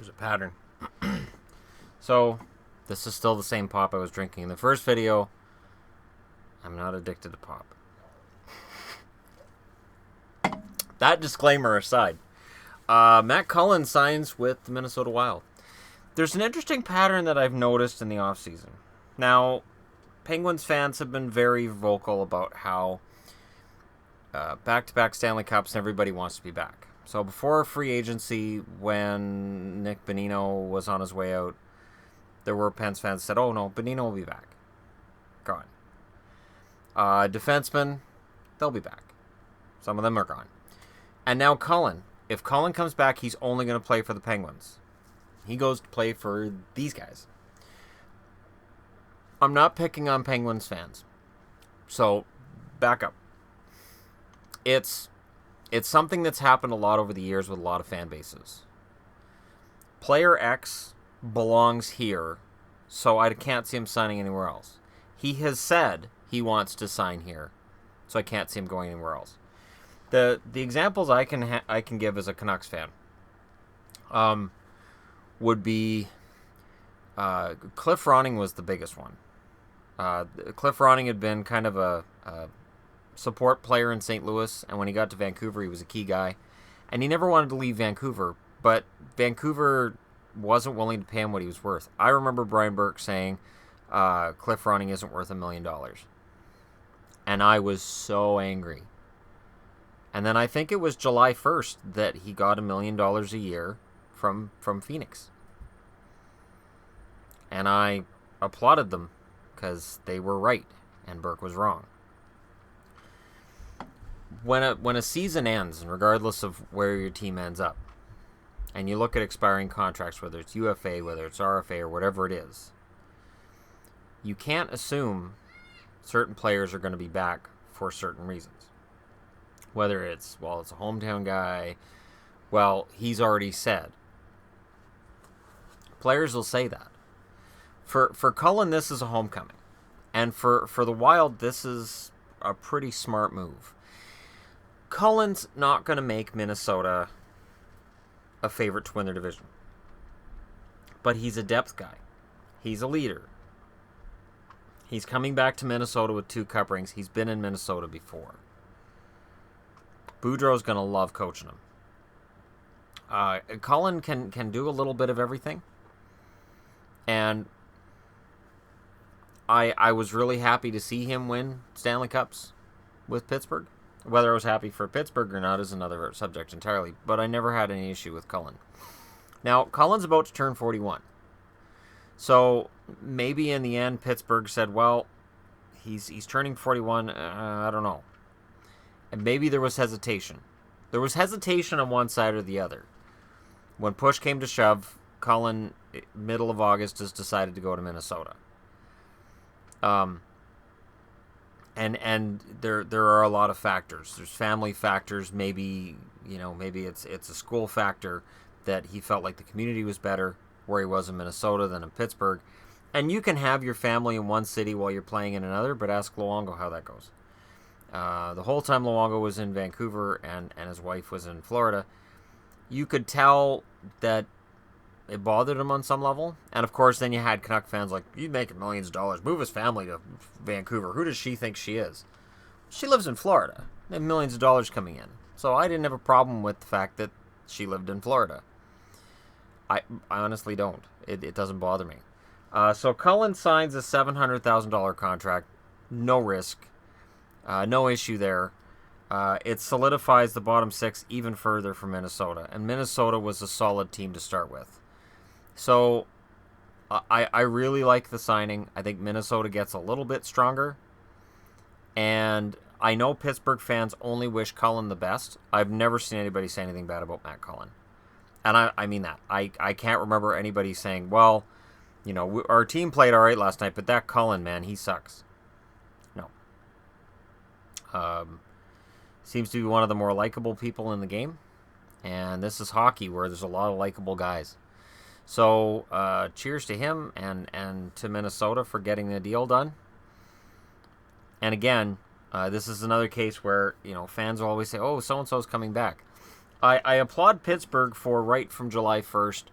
There's a pattern. So, this is still the same pop I was drinking in the first video. I'm not addicted to pop. That disclaimer aside, Matt Cullen signs with the Minnesota Wild. There's an interesting pattern that I've noticed in the offseason. Now, Penguins fans have been very vocal about how back-to-back Stanley Cups and everybody wants to be back. So before free agency, when Nick Bonino was on his way out, there were Pens fans that said, oh no, Bonino will be back. Gone. Defensemen, they'll be back. Some of them are gone. And now Cullen. If Cullen comes back, he's only going to play for the Penguins. He goes to play for these guys. I'm not picking on Penguins fans. So, back up. It's something that's happened a lot over the years with a lot of fan bases. Player X belongs here, so I can't see him signing anywhere else. He has said he wants to sign here, so I can't see him going anywhere else. The examples I can give as a Canucks fan would be Cliff Ronning was the biggest one. Cliff Ronning had been kind of a support player in St. Louis, and when he got to Vancouver, he was a key guy. And he never wanted to leave Vancouver, but Vancouver wasn't willing to pay him what he was worth. I remember Brian Burke saying Cliff Ronning isn't worth $1 million. And I was so angry. And then I think it was July 1st that he got $1 million a year from Phoenix. And I applauded them because they were right and Burke was wrong. When a season ends, and regardless of where your team ends up, and you look at expiring contracts, whether it's UFA, whether it's RFA, or whatever it is, you can't assume certain players are going to be back for certain reasons. Whether it's a hometown guy, he's already said. Players will say that. For Cullen, this is a homecoming. And for the Wild, this is a pretty smart move. Cullen's not going to make Minnesota a favorite to win their division. But he's a depth guy. He's a leader. He's coming back to Minnesota with 2 cup rings. He's been in Minnesota before. Boudreau's going to love coaching him. Cullen can do a little bit of everything. And I was really happy to see him win Stanley Cups with Pittsburgh. Whether I was happy for Pittsburgh or not is another subject entirely, but I never had any issue with Cullen. Now, Cullen's about to turn 41. So, maybe in the end, Pittsburgh said, well, he's turning 41, I don't know. And maybe there was hesitation. There was hesitation on one side or the other. When push came to shove, Cullen, middle of August, just decided to go to Minnesota. And there are a lot of factors. There's family factors. Maybe it's a school factor that he felt like the community was better where he was in Minnesota than in Pittsburgh. And you can have your family in one city while you're playing in another, but ask Luongo how that goes. The whole time Luongo was in Vancouver and his wife was in Florida, you could tell that it bothered him on some level. And of course, then you had Canuck fans like, you'd make millions of dollars. Move his family to Vancouver. Who does she think she is? She lives in Florida. They have millions of dollars coming in. So I didn't have a problem with the fact that she lived in Florida. I honestly don't. It doesn't bother me. So Cullen signs a $700,000 contract. No risk. No issue there. It solidifies the bottom 6 even further for Minnesota. And Minnesota was a solid team to start with. So, I really like the signing. I think Minnesota gets a little bit stronger. And I know Pittsburgh fans only wish Cullen the best. I've never seen anybody say anything bad about Matt Cullen. And I mean that. I can't remember anybody saying, well, our team played all right last night, but that Cullen, man, he sucks. No. Seems to be one of the more likable people in the game. And this is hockey where there's a lot of likable guys. So, cheers to him and to Minnesota for getting the deal done. And again, this is another case where, fans will always say, oh, so-and-so's coming back. I applaud Pittsburgh for right from July 1st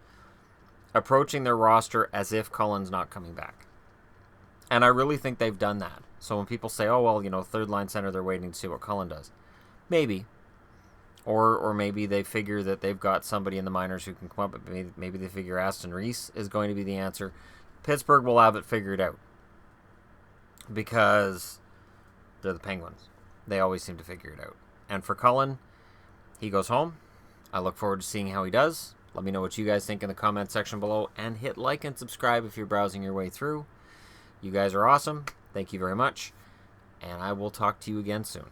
approaching their roster as if Cullen's not coming back. And I really think they've done that. So when people say, oh, well, third line center, they're waiting to see what Cullen does. Maybe. Or maybe they figure that they've got somebody in the minors who can come up. Maybe they figure Aston Reese is going to be the answer. Pittsburgh will have it figured out. Because they're the Penguins. They always seem to figure it out. And for Cullen, he goes home. I look forward to seeing how he does. Let me know what you guys think in the comment section below. And hit like and subscribe if you're browsing your way through. You guys are awesome. Thank you very much. And I will talk to you again soon.